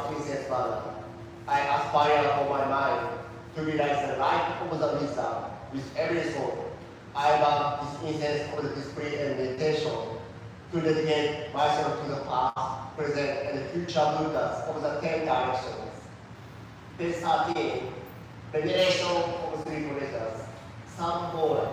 Princess Mother. I aspire for my mind to be like the light of the wisdom with every thought. I want this incense of the display and meditation to dedicate myself to the past, present, and future Buddhas of the 10 directions. Page 13, Veneration of three pleasures. Some boy.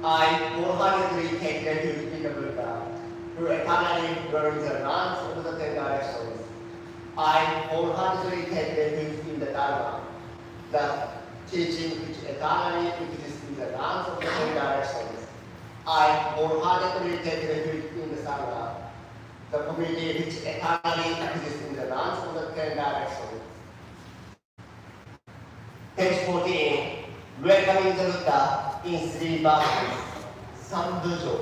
I wholeheartedly take refuge in the Buddha, who eternally learns the runs of the 10 directions. I wholeheartedly take refuge in the Dharma, the teaching which eternally exists in the runs of the 10 directions. I wholeheartedly take refuge in the Sangha, the community which eternally exists in the runs of the 10 directions. Page 14, welcoming the Buddha in 3 verses. Sambujo.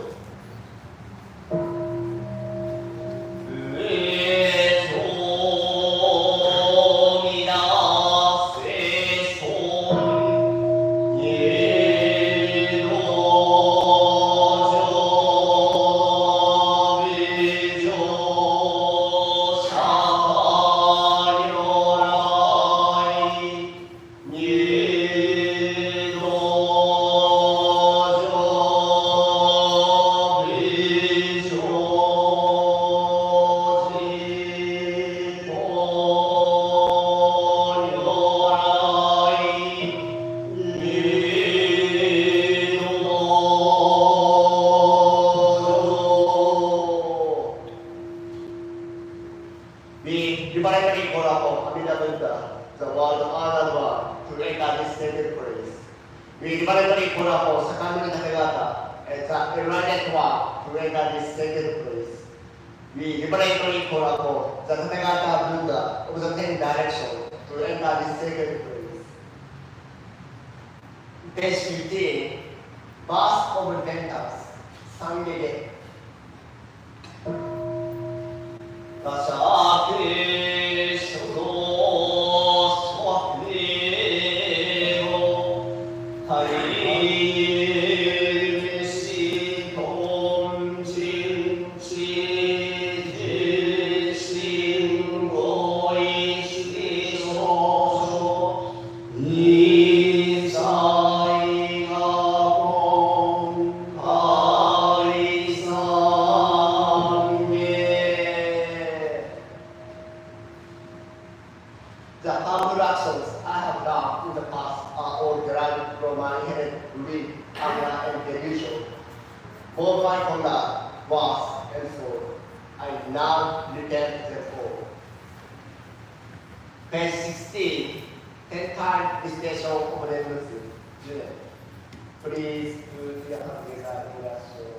We deliberately call upon Amida Buddha, the world honored one, to enter this sacred place. We deliberately call upon Sakamuni Tathagata, the enlightened one, to enter this sacred place. We deliberately call upon the Tathagata Buddha of the 10 directions to enter this sacred place. Page 15, Birth of Repentance, Sangege. The harmful actions I have done in the past are all derived from my inherent greed, anger, and delusion. Both my conduct, words, and soul, I now repent them all. Page 16, 10-time recitation of the Muslim. Please put your hands together in the show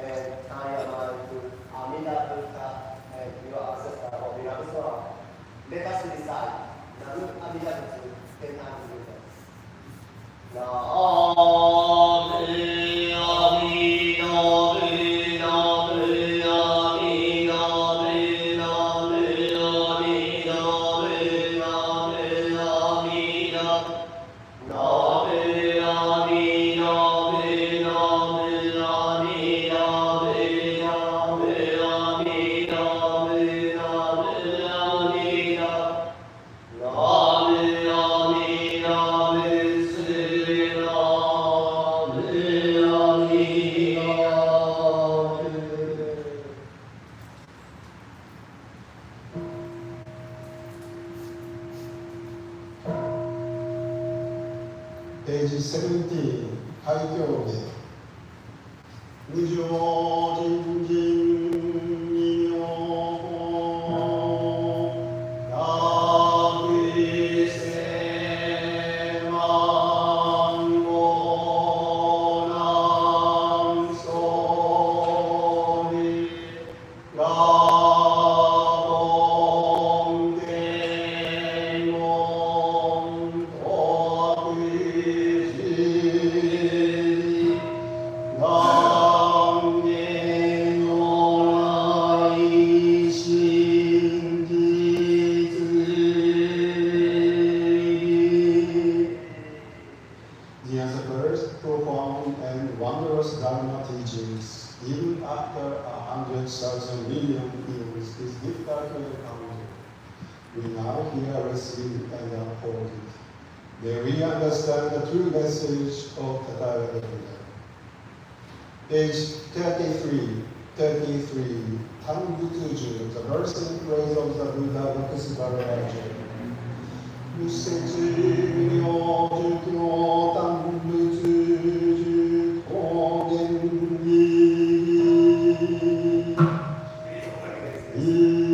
and turn your mind to Amida Buddha and your ancestor of beloved one. Let us recite. Namu Amida Butsu, 10 times with us. Namu Amida 17, 開教で無常人人二名百千万語南宋に羅門天門徳寺願言の来真実義 He has a first profound and wondrous Dharma teachings. Even after 100,000 million years, is difficult to encounter. We now hear, receive, and uphold it. May we understand the true message of Tathagata Buddha. Page 33, Tanbutsuju, the verse and praise of the Buddha Lokasvara 무색지묘주교 당부주주 공연이 이름을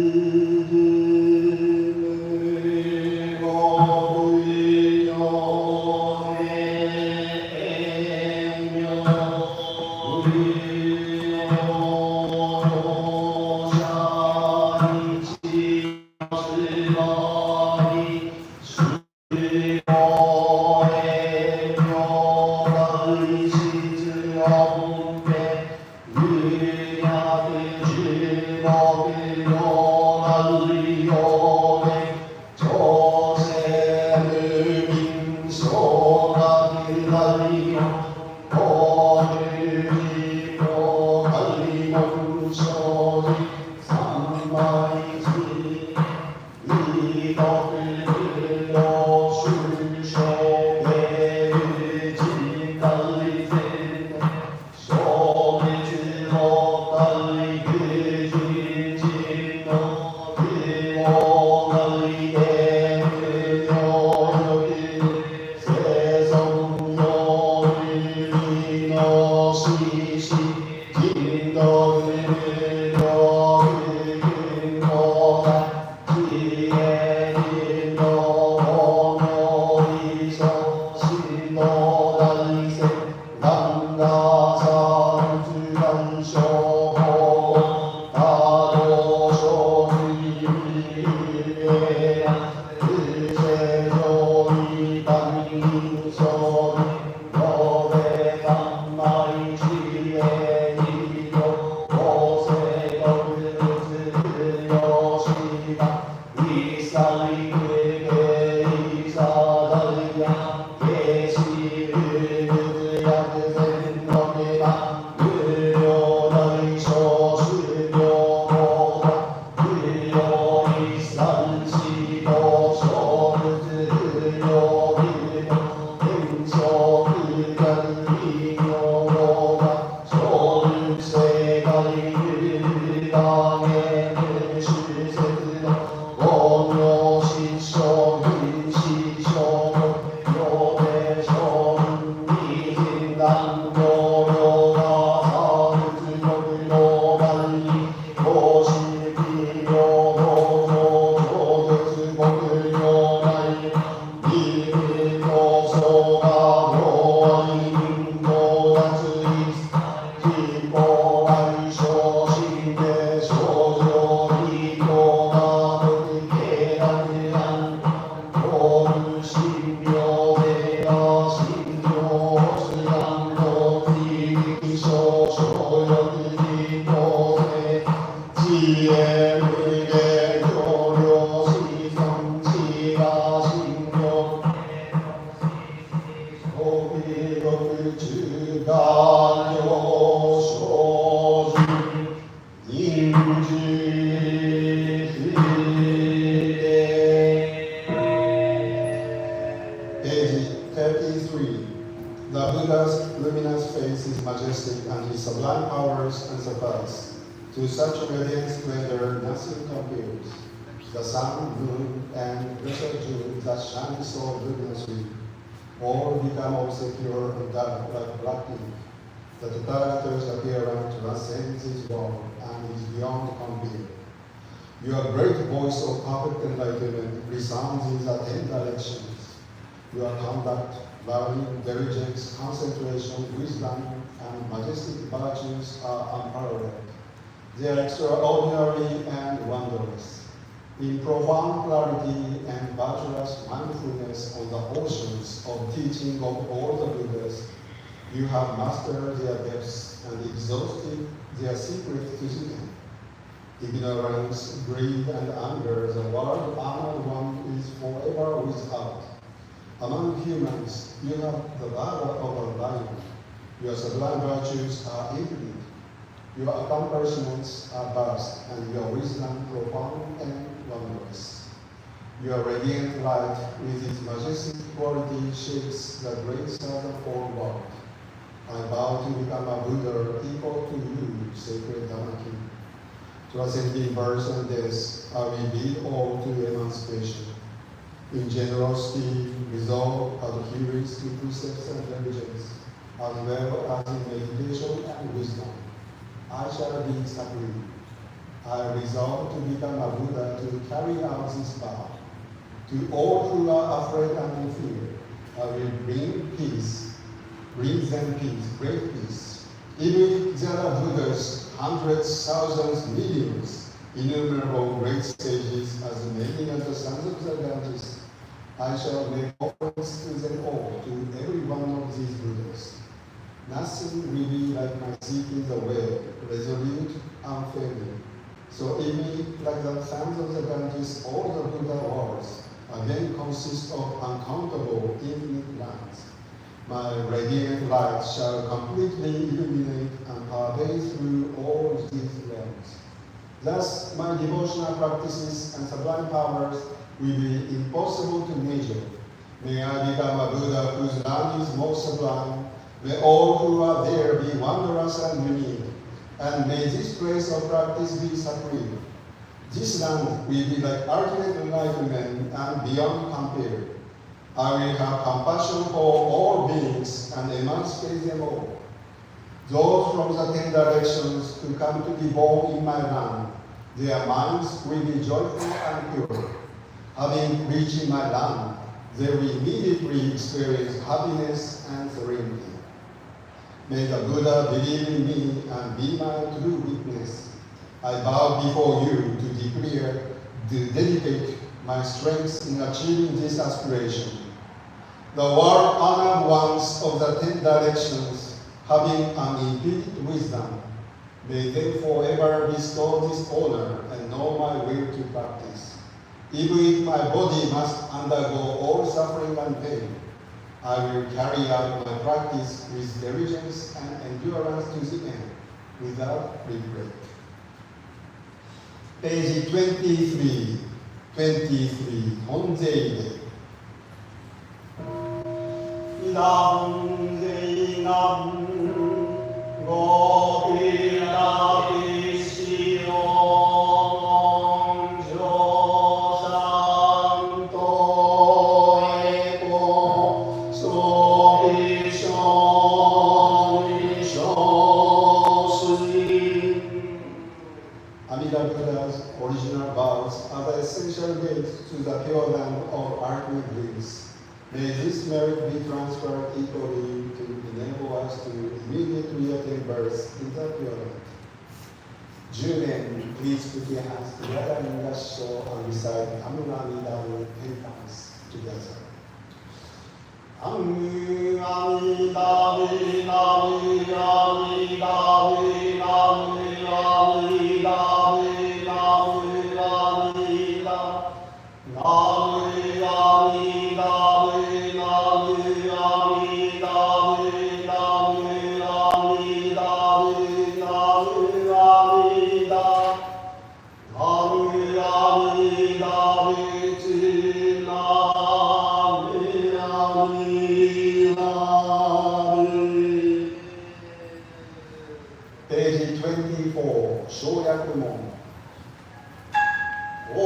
거부려내며 우리노샤이지 Page 33. The Buddha's luminous face is majestic and his sublime powers unsurpassed. To such radiant splendor, nothing compares. The sun, moon, and blessed June that shine so luminously. All become obscure and dark like black ink. The Tathagata's appearance transcends this world and is beyond compare. Your great voice of perfect enlightenment resounds in the 10 directions. Your conduct, learning, diligence, concentration, wisdom, and majestic virtues are unparalleled. They are extraordinary and wondrous. In profound clarity and virtuous mindfulness on the oceans of teaching of all the Buddhas, you have mastered their depths and exhausted their secret to the end. Ignorance, greed, and anger, the world honored one is forever without. Among humans, you have the valor of a lion. Your sublime virtues are infinite. Your accomplishments are vast, and your wisdom profound and wondrous. Your radiant light, with its majestic quality, shapes the great southern world. I vow to become a Buddha equal to you, sacred Dharma King. Transcending birth and death, I will lead all to emancipation. In generosity, resolve, adherence to precepts and diligence, as well as in meditation and wisdom, I shall be supreme. I resolve to become a Buddha to carry out this vow. To all who are afraid and in fear, I will bring peace, bring them peace, great peace. Even if there are Buddhas, hundreds, thousands, millions, innumerable great sages, as many as the sons of the Ganges, I shall make offerings to them all, to every one of these Buddhas. Nothing will be like my seeking the way, resolute, unfailing. So even like the sons of the Ganges, all the Buddha worlds again consist of uncountable infinite lands. My radiant light shall completely illuminate and pervade through all these realms. Thus, my devotional practices and sublime powers will be impossible to measure. May I become a Buddha whose land is most sublime. May all who are there be wondrous and unique. And may this place of practice be supreme. This land will be like ultimate enlightenment and beyond compare. I will have compassion for all beings and emancipate them all. Those from the 10 directions who come to be born in my land, their minds will be joyful and pure. Having reached my land, they will immediately experience happiness and serenity. May the Buddha believe in me and be my true witness. I bow before you to declare, to dedicate my strength in achieving this aspiration. The world-honored ones of the 10 directions, having unimpeded wisdom, may they forever bestow this honor and know my will to practice. Even if my body must undergo all suffering and pain, I will carry out my practice with diligence and endurance to the end, without regret. Page 23, 本税で。남대남 Amida Buddha's original vows are the essential gate to the pure land of ultimate bliss. May this merit be transferred equally to enable us to immediately attain birth in the pure land. 10 men, please put your hands together in the show and recite Amida with 10 times together. Page 24, 小約門。お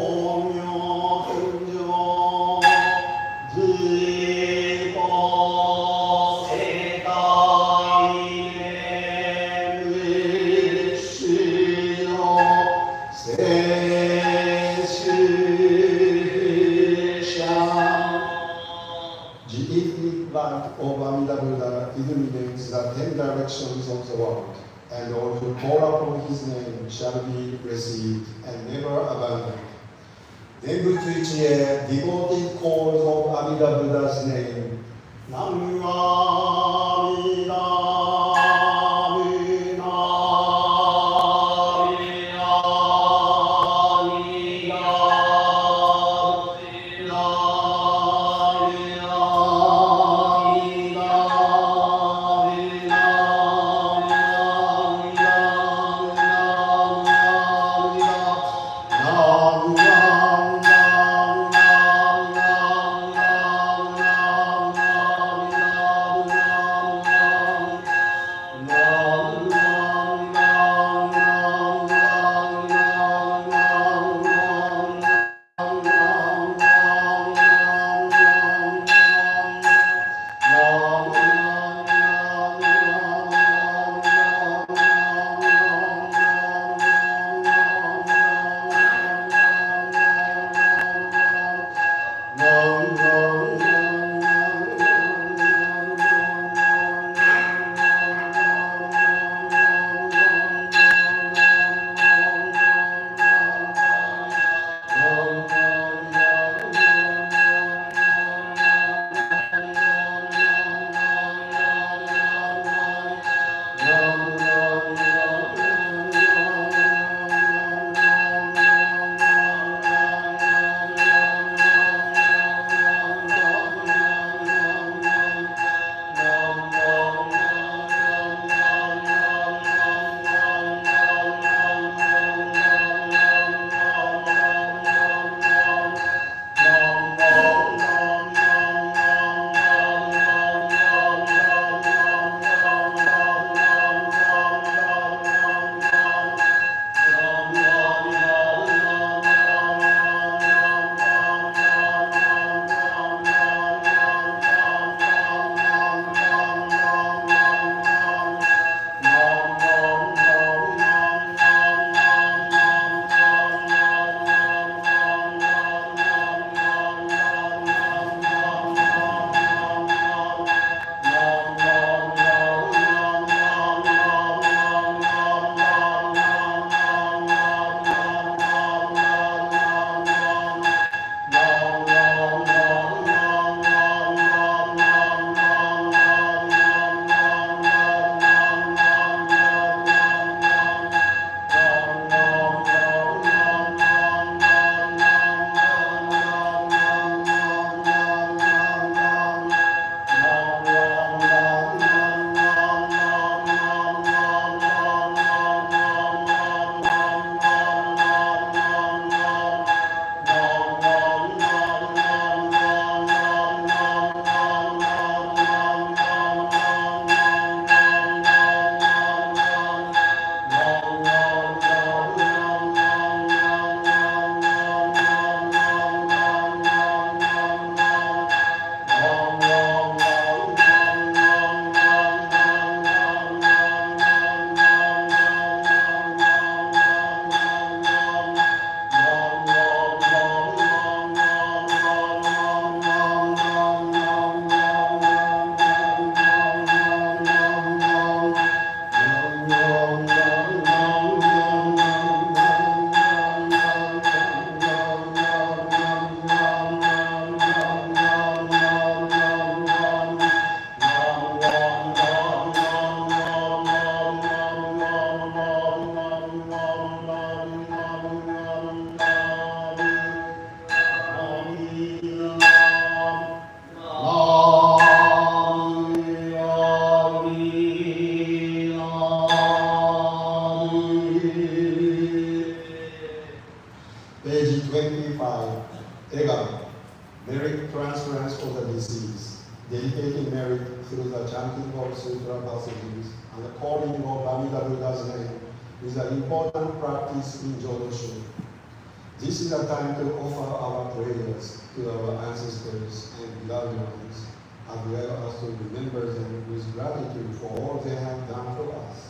名天上、自己 and all who call upon his name shall be received and never abandoned. Then to Twitch의 devoted cause of Amida Buddha's name. Page 25, Ega, merit transference for the deceased, dedicating merit through the chanting of sutra passages and the calling of Amida Buddha's name is an important practice in Jodosho. This is a time to offer our prayers to our ancestors and loved ones, as well as to remember them with gratitude for all they have done for us.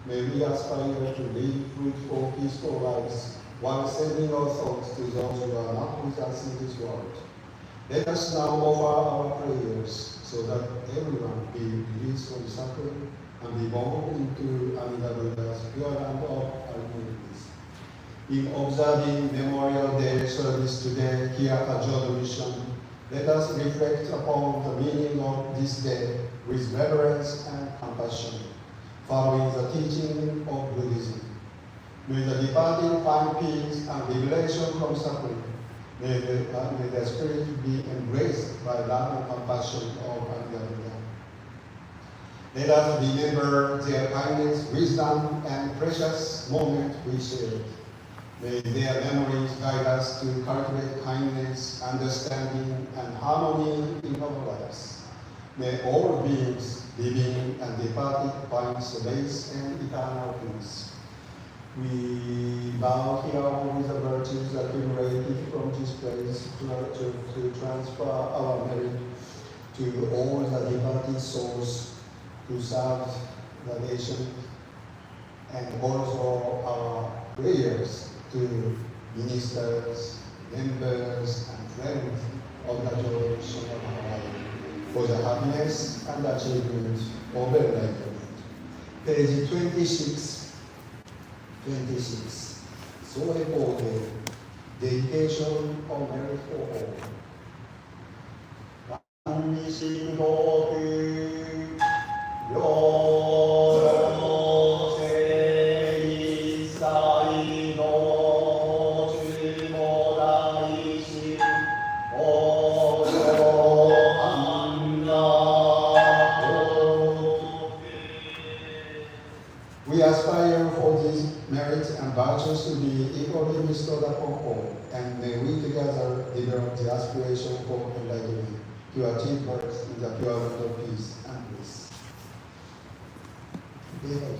May we aspire to live fruitful, peaceful lives while sending our thoughts to those who are not with us in this world. Let us now offer our prayers so that everyone be released from suffering and be born into Amida Buddha's pure land of harmonies. In observing Memorial Day service today here at Jodo Mission, let us reflect upon the meaning of this day with reverence and compassion, following the teaching of Buddhism. May the departing find peace and liberation from suffering. May the spirit be embraced by love and compassion of Amida Buddha. Let us remember their kindness, wisdom, and precious moment we shared. May their memories guide us to cultivate kindness, understanding, and harmony in our lives. May all beings, living and departed, find solace and eternal peace. We bow here with the virtues accumulated from this place to transfer our merit to all the departed souls who served the nation, and also our prayers to ministers, members, and friends of the Jodo Mission of Hawaii for the happiness and achievement of enlightenment. Page 26. 26. So important. Dedication of merit for all. 万事道具両世一切の中も大心お上安楽 We aspire for these merits and virtues to be equally bestowed upon all, and may we together develop the aspiration for enlightenment to achieve birth in the pure land of peace and bliss. Thank you.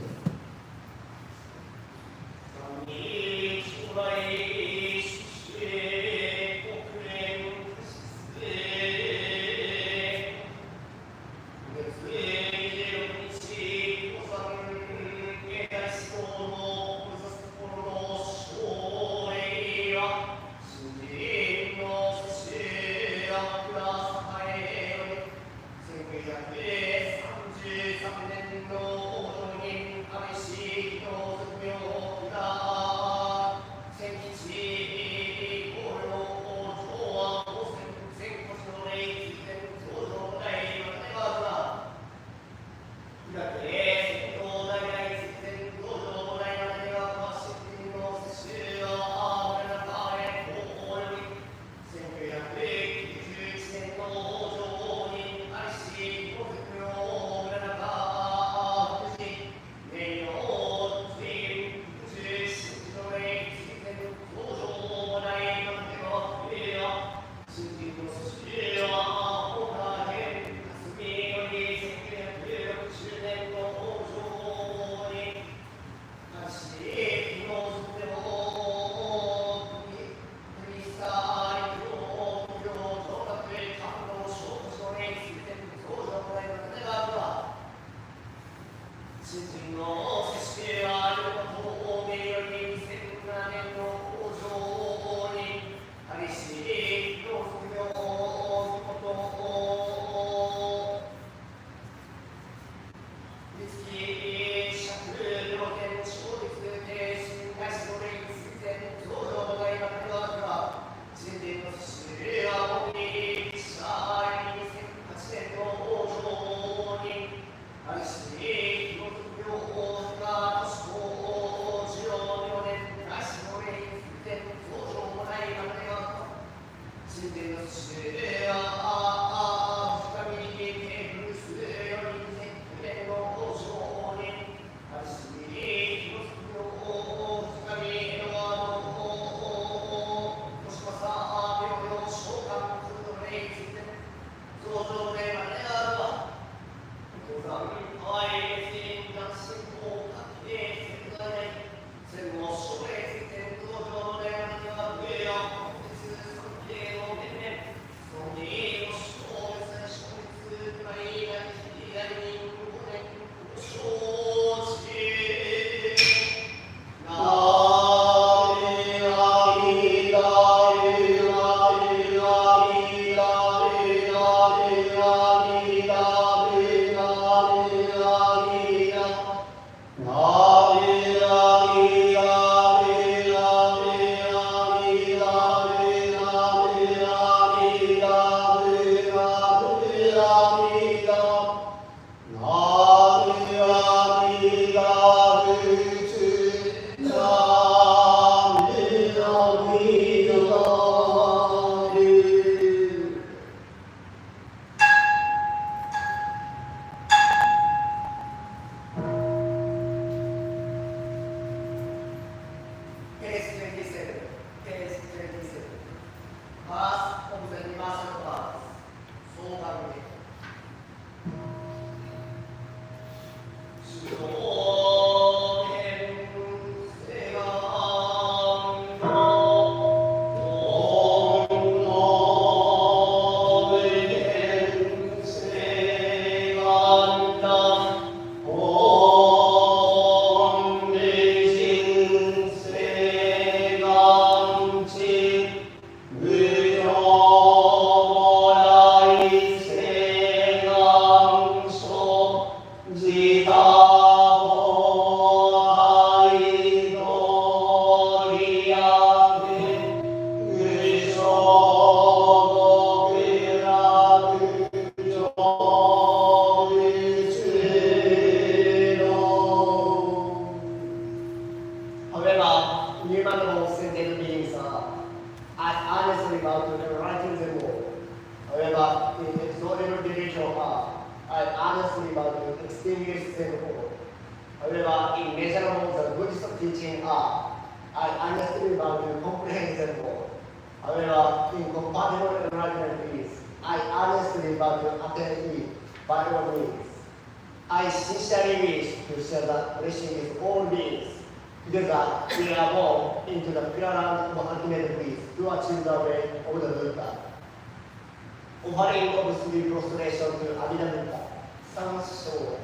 innumerable sentient beings are as honestly about to writing them all. However, the extraordinary individual are as honestly about to extinguish them all. However, immeasurable the Buddhist teaching are as honestly about to comprehend them all. However, incompatible enlightenment is I honestly about to attain it by all means. I sincerely wish to share that blessing with all beings. Together, we are born into the pure land of ultimate bliss to achieve the way of the Buddha. Offering of sweet prostration to Abhidhamma Buddha. Sounds so.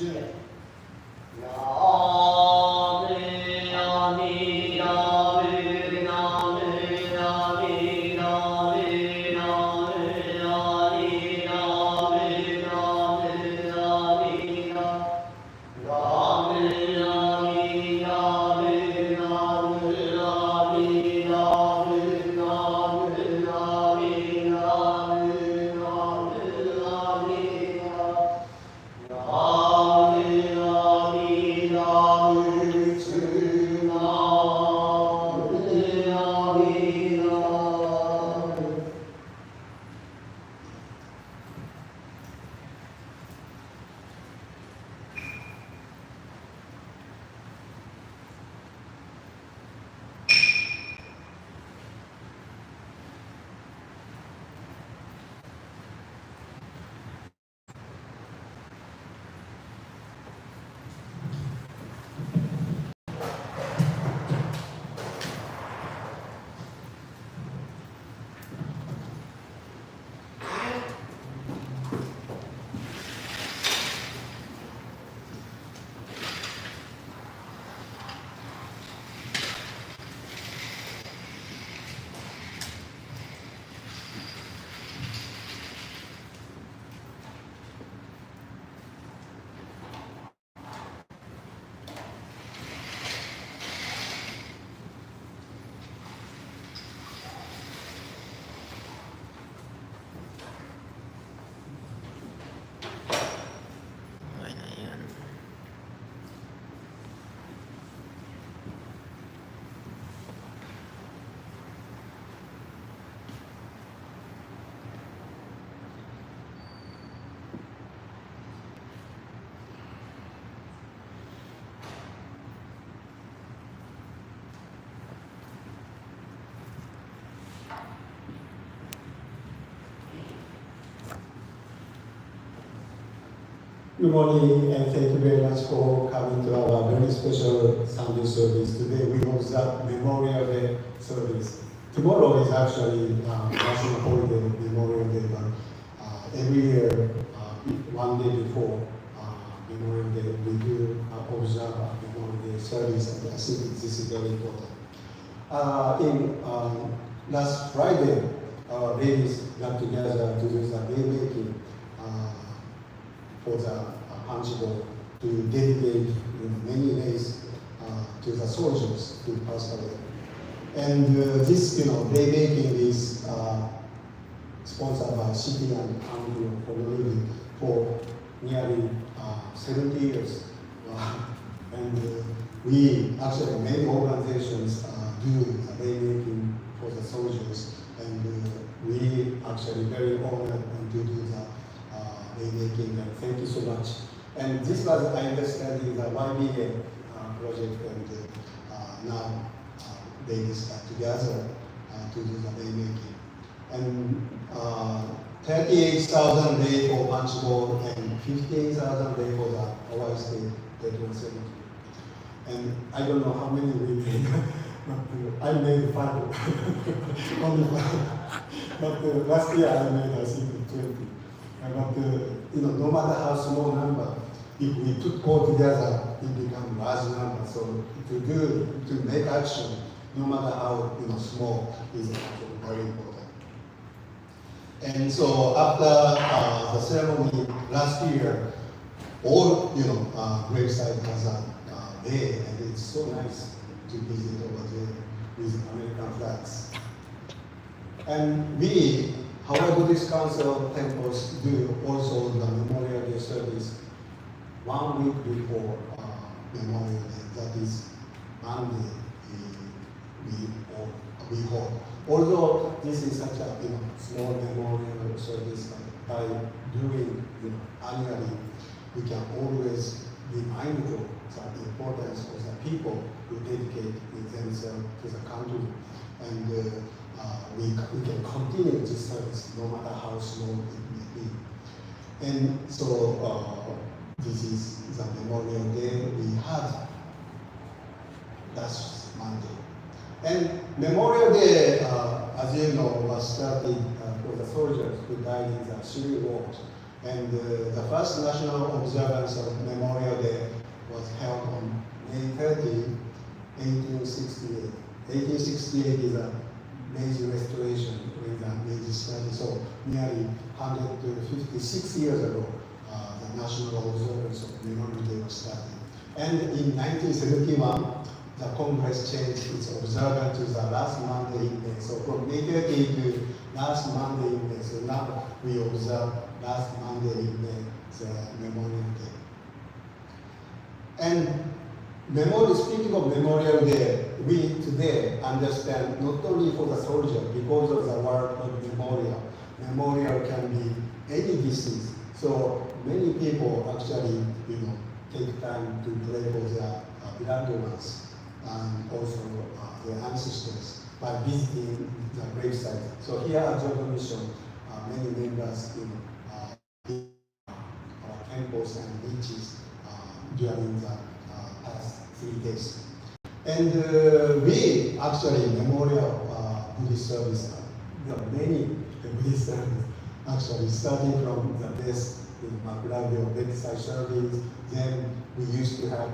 Tuna Good morning, and thank you very much for coming to our very special Sunday service. Today we observe Memorial Day service. Tomorrow is actually National Holiday, Memorial Day, but every year, one day before Memorial Day, we do observe Memorial Day service, and I think this is very important. Last Friday, our ladies got together to do the day making for the Punchbowl to dedicate many days to the soldiers who passed away. And this, day making is sponsored by City and County of Honolulu for nearly 70 years. And we actually, many organizations do the day making for the soldiers, and we actually very honored to do the day making, and thank you so much. And this was, I understand, the YBA project, and now ladies got together to do the day making. And 38,000 day for Punchbowl and 15,000 day for the Hawaii State Veteran Cemetery. And I don't know how many we made, but I made 5, only 5. But last year I made, I think, 20. But no matter how small number, if we put all together, it becomes large number. So to make action, no matter how small, is actually very important. And so after the ceremony last year, all gravesite has a day, and it's so nice to visit over there with American flags. And we, Hawaii Buddhist Council temples do also the Memorial Day service 1 week before Memorial Day. That is Monday. We hold. Although this is such a small memorial service, by doing annually, we can always be mindful of the importance of the people who dedicate themselves to the country, and we can continue this service no matter how small it may be. And so this is the Memorial Day we had last Monday. And Memorial Day, as you know, was started for the soldiers who died in the Civil War. And the first national observance of Memorial Day was held on May 30, 1868. 1868 is a Meiji restoration during the Meiji study, so nearly 156 years ago, the national observance of Memorial Day was started. And in 1971, the Congress changed its observance to the last Monday in May. So from May 30 to last Monday in May. So now we observe last Monday in May, the Memorial Day. And speaking of Memorial Day, we today understand not only for the soldier, because of the word of memorial. Memorial can be any distance. So many people actually, take time to pray for their beloved ones, and also their ancestors by visiting the gravesite. So here at Jogo Mission, many members our temples and beaches during the past 3 days. And we actually memorial Buddhist service. There are many Buddhist service actually starting from the base in Makuravio bedside service. Then we used to have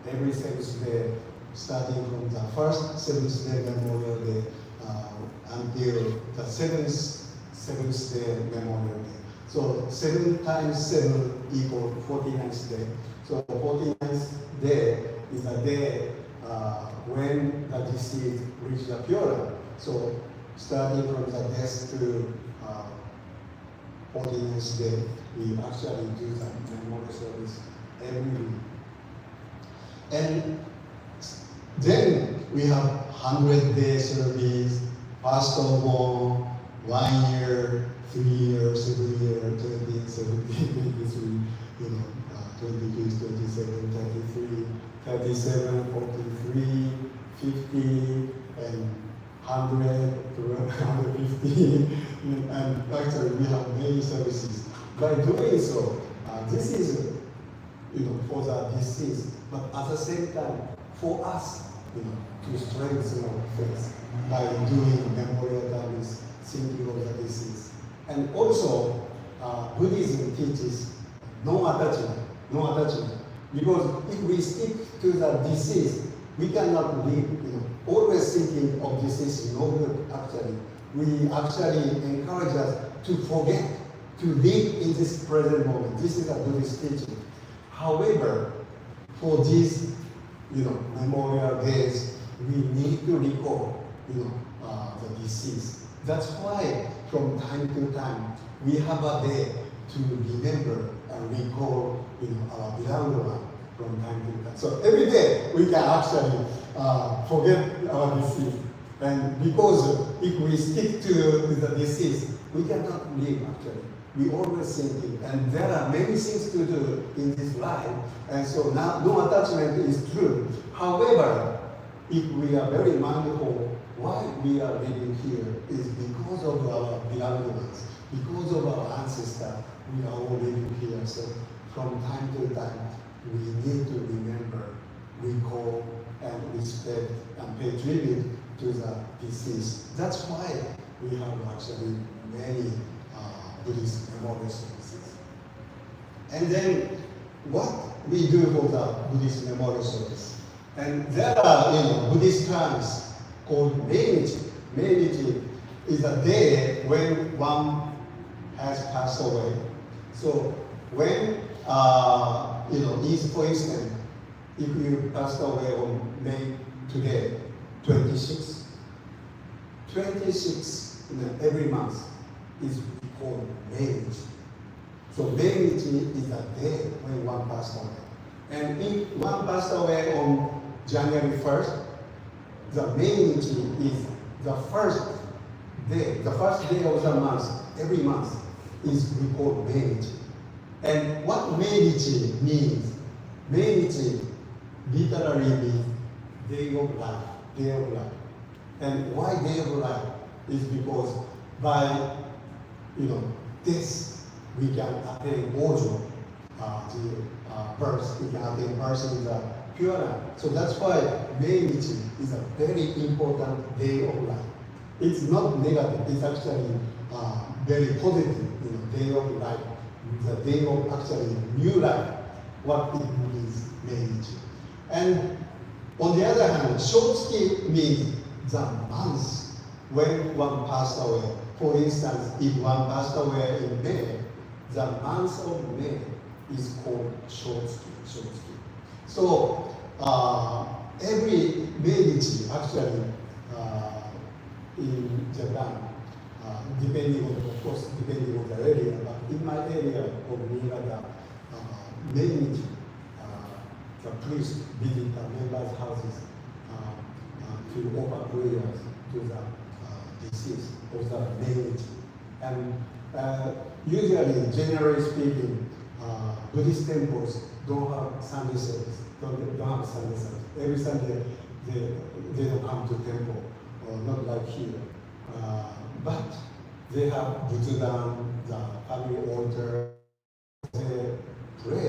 every 7th day, starting from the first 7th day Memorial Day until the 7th day Memorial Day. So 7 times 7 equals 49th day. So 49th day is a day when the deceased reaches the Pura. So starting from the death to 49th day, we actually do the memorial service every week. And then we have 100-day service, first of all, 1 year, 3 years, 7 years, 20, 17, 23, 22, 27, 33, 37, 43, 50, and 100, 150, and actually we have many services. By doing so, this is for the deceased, but at the same time, for us, to strengthen our faith by doing memorial service, thinking of the deceased. And also, Buddhism teaches no attachment, because if we stick to the deceased, we cannot live, always thinking of deceased no good, actually. We actually encourage us to forget, to live in this present moment. This is a Buddhist teaching. However, for these, memorial days, we need to recall, the deceased. That's why, from time to time, we have a day to remember and recall, our beloved one from time to time. So every day we can actually forget our deceased. And because if we stick to the deceased, we cannot live actually. We always thinking, and there are many things to do in this life, and so now no attachment is true. However, if we are very mindful, why we are living here is because of our beloved ones, because of our ancestors. We are all living here. So from time to time, we need to remember, recall, and respect and pay tribute to the deceased. That's why we have actually many Buddhist memorial services. And then what we do for the Buddhist memorial service. And there are Buddhist terms called Meinichi. Meinichi is a day when one has passed away. So when for instance, if you passed away on May today, 26 every month is called Meinichi. So Meinichi is the day when one passed away. And if one passed away on January 1st, the Meinichi is the first day of the month, every month is we call Meinichi. And what Meinichi means, Meinichi literally means day of life, day of life. And why day of life is because by this we can attain Bojo, the birth, we can attain birth in the Pure Land. So that's why Meinichi is a very important day of life. It's not negative, it's actually very positive, day of life. The day of actually new life, what it means Meinichi. And on the other hand, Shotsuki means the month when one passed away. For instance, if one passed away in May, the month of May is called Shotsuki. So every Meinichi actually in Japan, depending on the area, but in my area of Niigata, Meinichi, the priest visit the members' houses to offer prayers to the deceased of the Meinichi. And usually, generally speaking, Buddhist temples don't have Sunday service. Don't have Sunday service. Every Sunday they don't come to temple, or not like here. But they have Butsudan, the family altar. They pray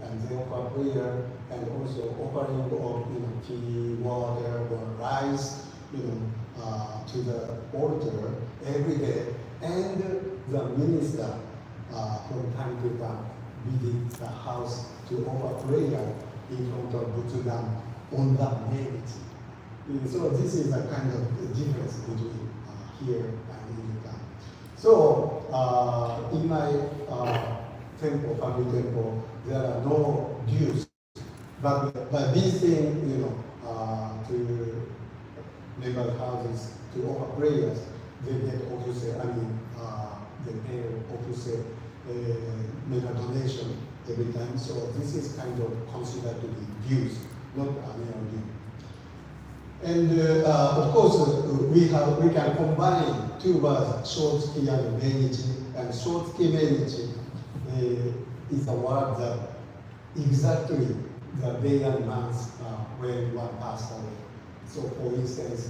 and they offer prayer, and also offering of tea, water, or rice, to the altar every day. And the minister, from time to time, visit the house to offer prayer in front of Butsudan on the Meinichi. So this is a kind of difference between here and in Japan. So in my temple, family temple, there are no dues. But by visiting, to neighbor houses to offer prayers, they get they pay office, make a donation every time. So this is kind of considered to be dues, not a mere due. And of course, we can combine two words, Shotsuki and Meinichi. And Shotsuki Meinichi is a word that exactly the day and month when one passed away. So for instance,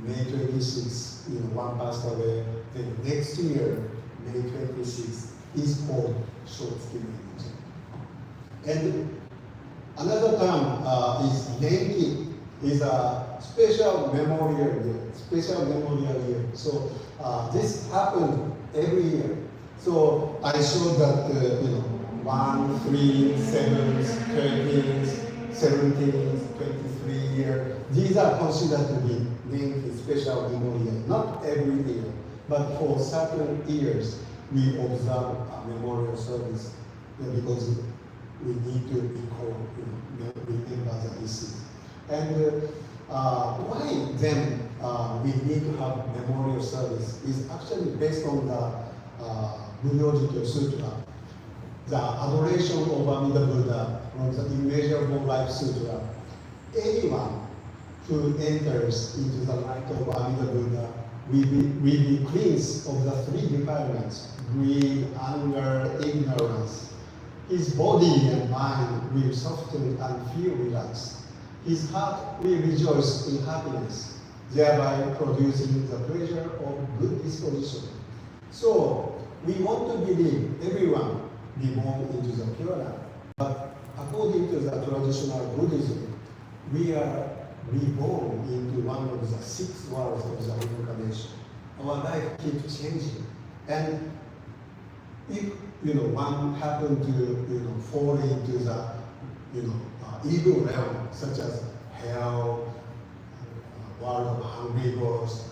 May 26, one passed away. Then next year, May 26 is called Shotsuki Meinichi. And Another term is Nenki, is a special memorial year. Special memorial year. So this happened every year. So I showed that 1, 3, 7, 13, 17, 23 year. These are considered to be Nenki special memorial. Not every year, but for certain years we observe a memorial service because we need to recall, remember the deceased. And why then we need to have memorial service is actually based on the Buddha Sutra, the adoration of Amida Buddha from the Immeasurable Life Sutra. Anyone who enters into the light of Amida Buddha will be cleansed of the three defilements: greed, anger, ignorance. His body and mind will soften and feel relaxed. His heart will rejoice in happiness, thereby producing the pleasure of good disposition. So, we want to believe everyone be born into the Pure Land. But according to the traditional Buddhism, we are reborn into one of the 6 worlds of the reincarnation. Our life keeps changing. And if one happened to fall into the evil realm, such as hell, world of hungry ghosts,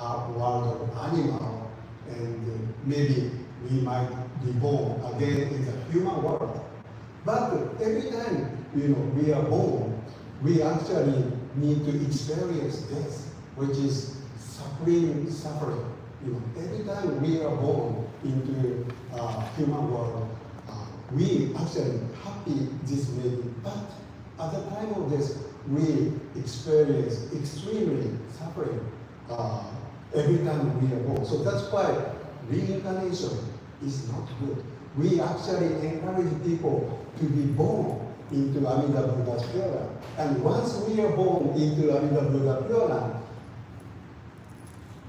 world of animal, and maybe we might be born again in the human world. But every time we are born, we actually need to experience death, which is supreme suffering. Every time we are born into human world, we actually happy this may be, but at the time of this, we experience extremely suffering every time we are born. So that's why reincarnation is not good. We actually encourage people to be born into Amida Buddha's Pure Land. And once we are born into Amida Buddha Pure Land,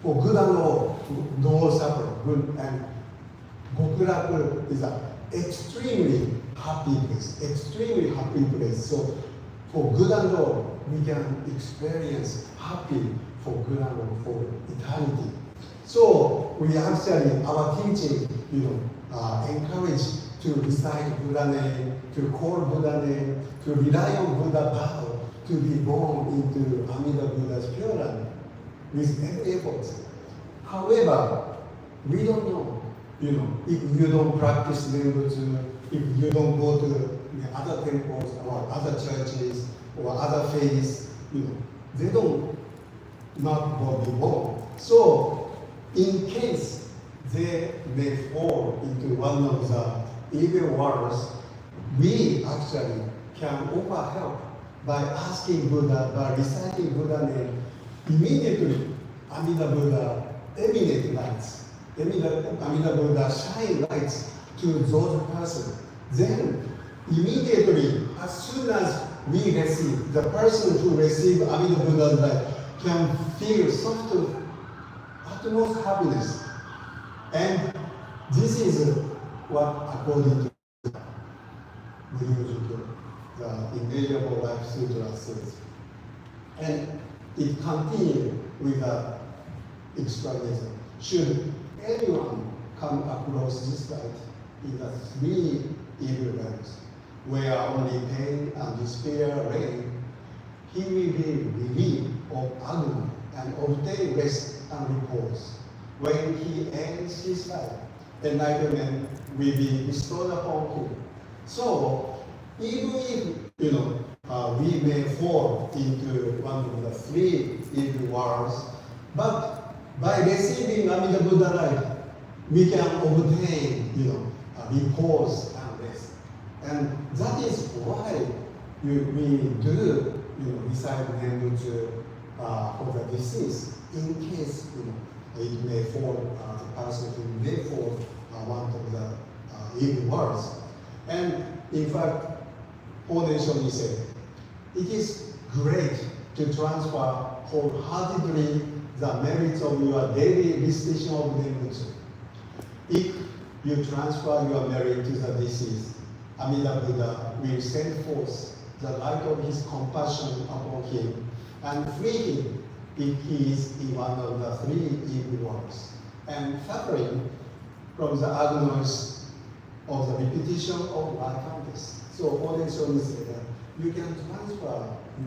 for good and all, no suffering, good, and Gokuraku is an extremely happy place. So for good and all, we can experience happy for good and all for eternity. So we actually, our teaching, encourage to recite Buddha name, to call Buddha name, to rely on Buddha power, to be born into Amida Buddha's Pure Land with every effort. However, we don't know, if you don't practice Renbutsu, if you don't go to the other temples or other churches or other faiths, they don't not be born. So, in case they may fall into one of the evil worlds, we actually can offer help by asking Buddha, by reciting Buddha name. Immediately, Amida Buddha emanate lights. Amida Buddha shine lights to those persons. Then, immediately, as soon as we receive, the person who receives Amida Buddha's light can feel soft, utmost happiness. And this is what, according to the Immeasurable Life Sutra says. And it continues with the explanation. Should anyone come across this light in the 3 evil realms, where only pain and despair reign, he will be relieved of agony and obtain rest and repose. When he ends his life, enlightenment will be bestowed upon him. So, even if we may fall into one of the 3 evil worlds, but by receiving Amida Buddha light, we can obtain repose and rest. And that is why we do recite Renbutsu for the deceased, in case it may fall, the person who may fall one of the evil worlds. And in fact, Hoden Shonin said, it is great to transfer wholeheartedly the merits of your daily recitation of Renbutsu. If you transfer your merit to the deceased, Amida Buddha will send forth the light of his compassion upon him, and free him if he is in one of the three evil works, and suffering from the agonies of the repetition of like counts. So Oden Shonin said that you can transfer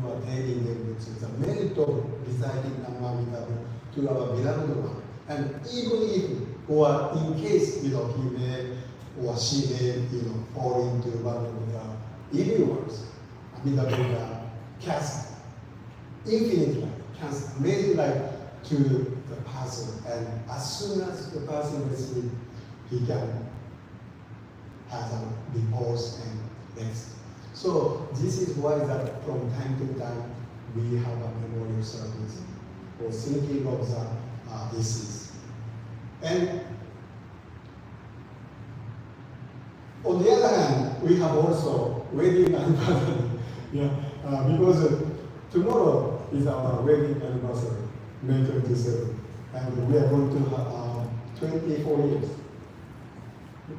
your daily endeavor to the merit of reciting Namamitabu to our beloved one. And even if, or in case, he may or she may, fall into one of the evil works, Amida Buddha casts infinite light, casts amazing light to the person, and as soon as the person receives, he can have a repose and rest. So this is why that from time to time we have a memorial service for thinking of the deceased. And on the other hand, we have also wedding anniversary. Because tomorrow is our wedding anniversary, May 27, and we are going to have 24 years.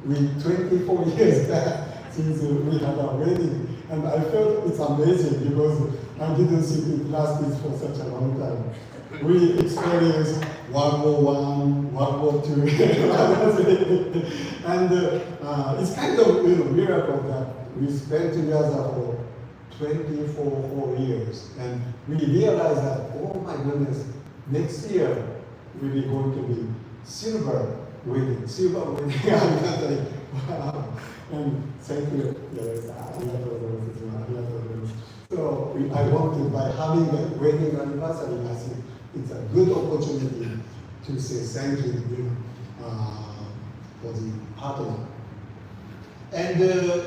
With 24 years since we had our wedding, and I felt it's amazing because I didn't think it lasted for such a long time. We experienced World War I, World War II, and it's kind of miracle that we spent together for 24 whole years, and we realized that, oh my goodness, next year we're going to be silver wedding anniversary. Wow. And thank you. So I wanted, by having a wedding anniversary, I think it's a good opportunity to say thank you, for the partner. And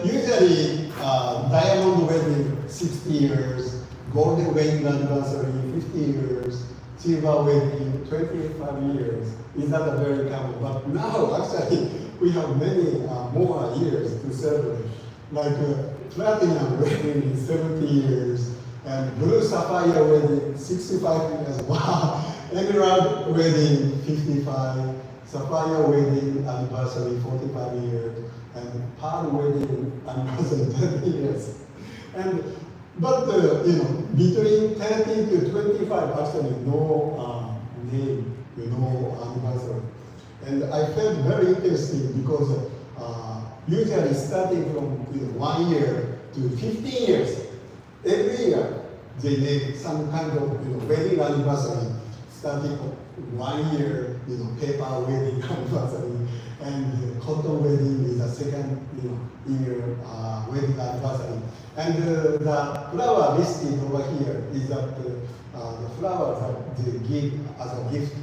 usually, diamond wedding 60 years, golden wedding anniversary 50 years, silver wedding 25 years. Is that a very common? But now, actually, we have many more years to celebrate. Like platinum wedding is 70 years, and blue sapphire wedding 65 years. Wow! Emerald wedding 55, sapphire wedding anniversary 45 years, and pearl wedding anniversary 30 years. But between 30 to 25, actually no name, no anniversary. And I felt very interesting because usually starting from 1 year to 15 years, every year they make some kind of wedding anniversary, starting from 1 year, paper wedding anniversary, and cotton wedding is the second year wedding anniversary. And the flower listed over here is that the flowers that they give as a gift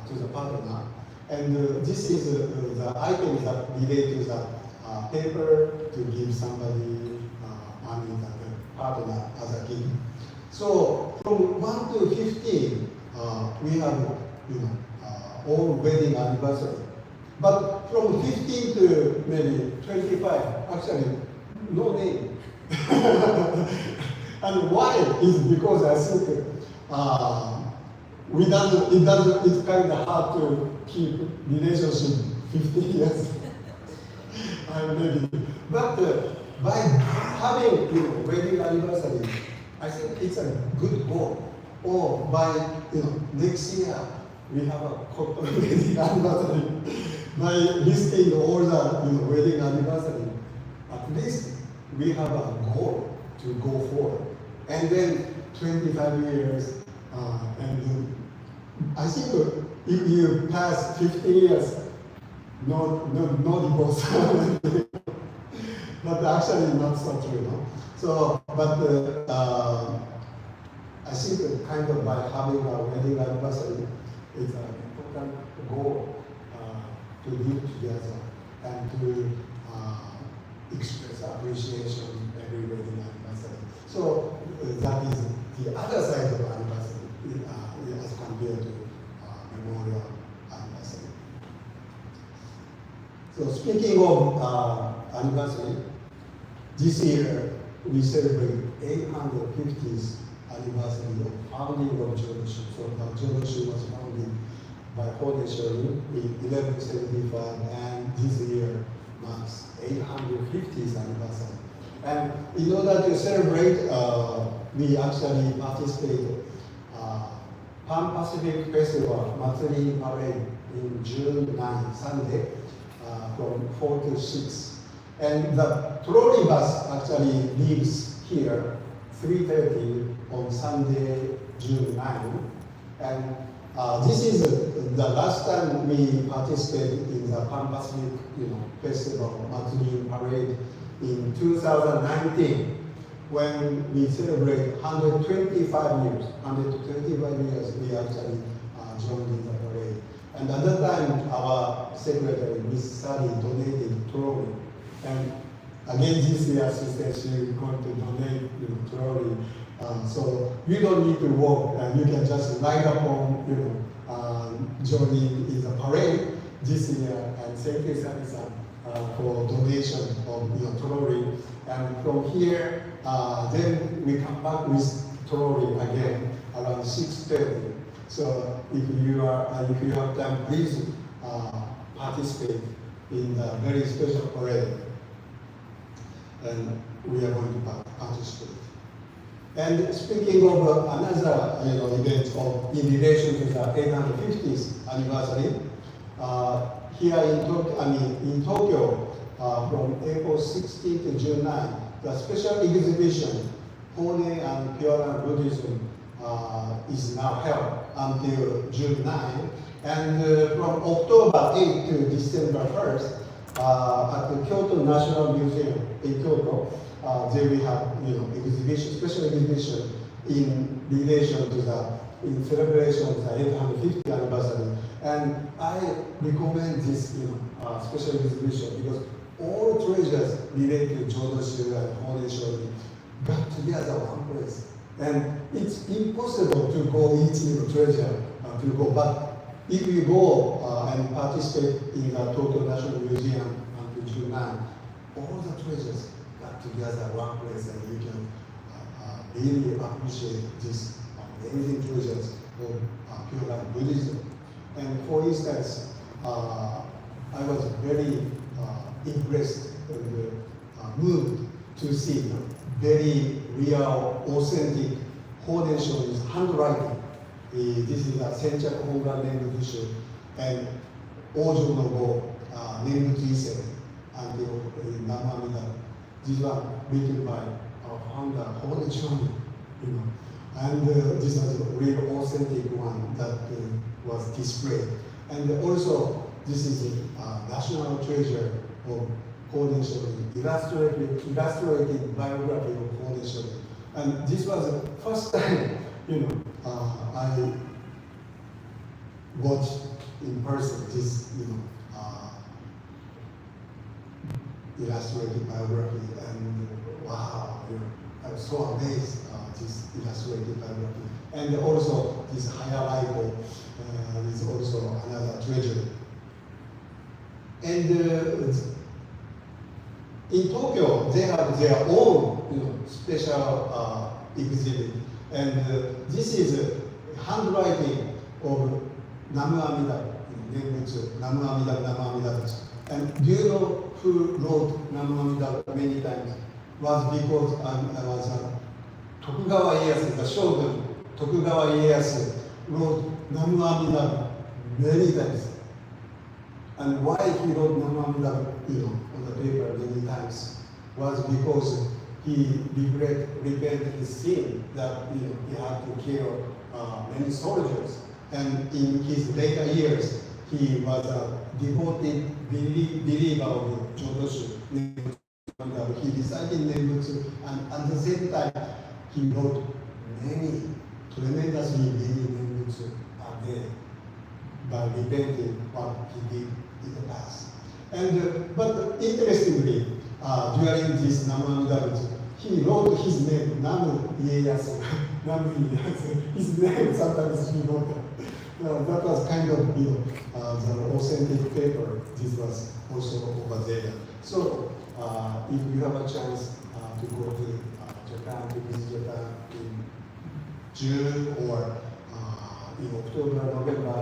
to the partner. And this is the items that relate to the paper to give somebody, the partner as a gift. So from 1 to 15, we have all wedding anniversary. But from 15 to maybe 25, actually no name. And why is because I think it's kind of hard to keep relationship 15 years. Maybe. But by having wedding anniversary, I think it's a good goal. Or by next year we have a cotton wedding anniversary. By listing all the wedding anniversary, at least we have a goal to go forward. And then 25 years, and I think if you pass 50 years, no divorce. But actually not so true, So, but I think kind of by having a wedding anniversary, it's an important goal to live together and to express appreciation every wedding anniversary. So that is the other side of anniversary as compared to memorial anniversary. So speaking of anniversary, this year we celebrate 850th anniversary of founding of Jodo-shu. So Jodo-shu was founded by Oden Shonin in 1175, and this year marks 850th anniversary. And in order to celebrate, we actually participated Pan Pacific Festival Matsuri Parade in June 9, Sunday, from 4 to 6. And the trolley bus actually leaves here 3:30 on Sunday, June 9. And this is the last time we participated in the Pan Pacific Festival Matsuri Parade in 2019, when we celebrate 125 years. 125 years we actually joined in the parade. And at that time, our secretary, Ms. Sally, donated trolley. And again this year, she said she is going to donate trolley. So you don't need to walk, and you can just ride upon, joining in the parade this year. And thank you, Sami-san, for donation of trolley. And from here, then we come back with trolley again around 6:30. So if you have time, please participate in the very special parade. And we are going to participate. And speaking of another event in relation to the 850th anniversary, here in Tokyo, from April 16 to June 9, the special exhibition, Hone and Pure Buddhism, is now held until June 9. And from October 8 to December 1st, at the Kyoto National Museum in Kyoto, there we have exhibition, special exhibition in relation to in celebration of the 850th anniversary. And I recommend this special exhibition because all treasures related to Jodo-shu and Hone-shu got together one place. And it's impossible to go each treasure to go, but if you go and participate in the Tokyo National Museum until June 9, all the treasures got together one place, and you can really appreciate these amazing treasures of Pure Land Buddhism. And for instance, I was very impressed and moved to see very real, authentic Hone-shu's handwriting. This is a Senchaku Hongan Renbutsu and Ojo no Go Renbutsu Ise until Namamida. This one written by our founder Hone-shu, and this was a real authentic one that was displayed. And also, this is a national treasure of Hone-shu, illustrated biography of Hone-shu. And this was the first time, I watched in person this, illustrated biography, and wow, I was so amazed this illustrated biography. And also this Hayaraiko is also another treasure. And in Tokyo, they have their own special exhibit. And this is handwriting of Namu Amida, Namu Amida, Namu Amida. And do you know who wrote Namu Amida many times? Was because I was Tokugawa Ieyasu, the shogun Tokugawa Ieyasu wrote Namu Amida many times. And why he wrote Namu Amida, on the paper many times was because he repented his sin that he had to kill many soldiers. And in his later years, he was a devoted believer of Jodo-shu. He decided Nembutsu, and at the same time, he wrote tremendously many Nembutsu a day by repenting what he did in the past. And but interestingly, during this Namu Amida, he wrote his name, Namu Ieyasu. Namu Ieyasu. His name sometimes he wrote that. That was kind of the authentic paper. This was also over there. So if you have a chance to go to Japan, to visit Japan in June or in October, November,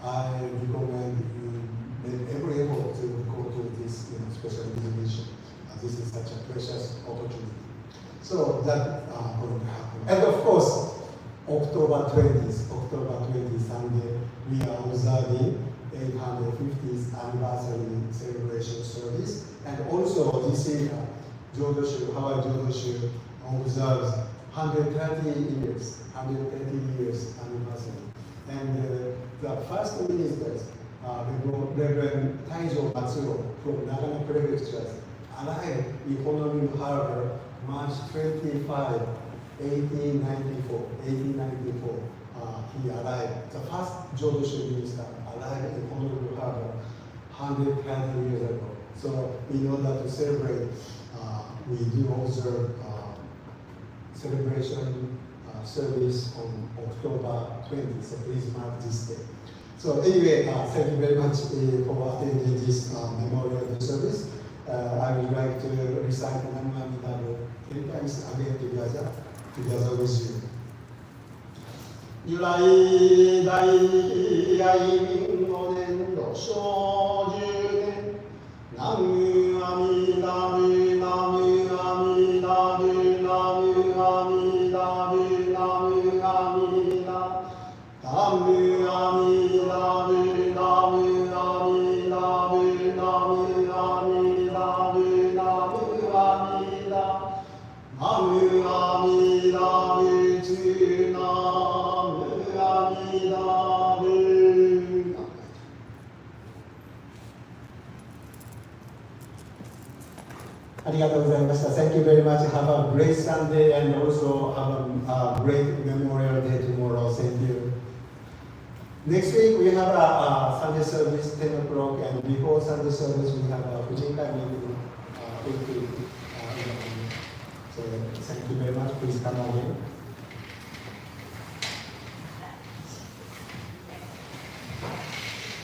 I recommend you make every effort to go to this special exhibition. This is such a precious opportunity. opportunity. So that going to happen. And of course, October 20th Sunday, we are observing 850th anniversary celebration service. And also this year, Hawaii Jodoshu observes 130 years anniversary. And the first ministers, Reverend Taijo Matsuro from Nagano Prefecture, arrived in Honolulu Harbor March 25, 1894. He arrived. The first Jodoshu minister arrived in Honolulu Harbor 120 years ago. So in order to celebrate, we do observe celebration service on October 20th. So please mark this day. So anyway, thank you very much for attending this memorial service. I would like to recite Namamidaro 10 times again together with you. 如来大愛民5年度小10年南無阿弥陀仏南無阿弥陀仏南無阿弥陀仏南無阿弥陀南無阿弥陀仏南無阿弥陀仏南無阿弥陀仏南無阿弥陀南無阿弥陀仏Thank you very much. Have a great Sunday and also have a great Memorial Day tomorrow. Thank you. Next week we have a Sunday service 10 o'clock, and before Sunday service we have a Fujinkai meeting 8 in the morning. So thank you very much. Please come again.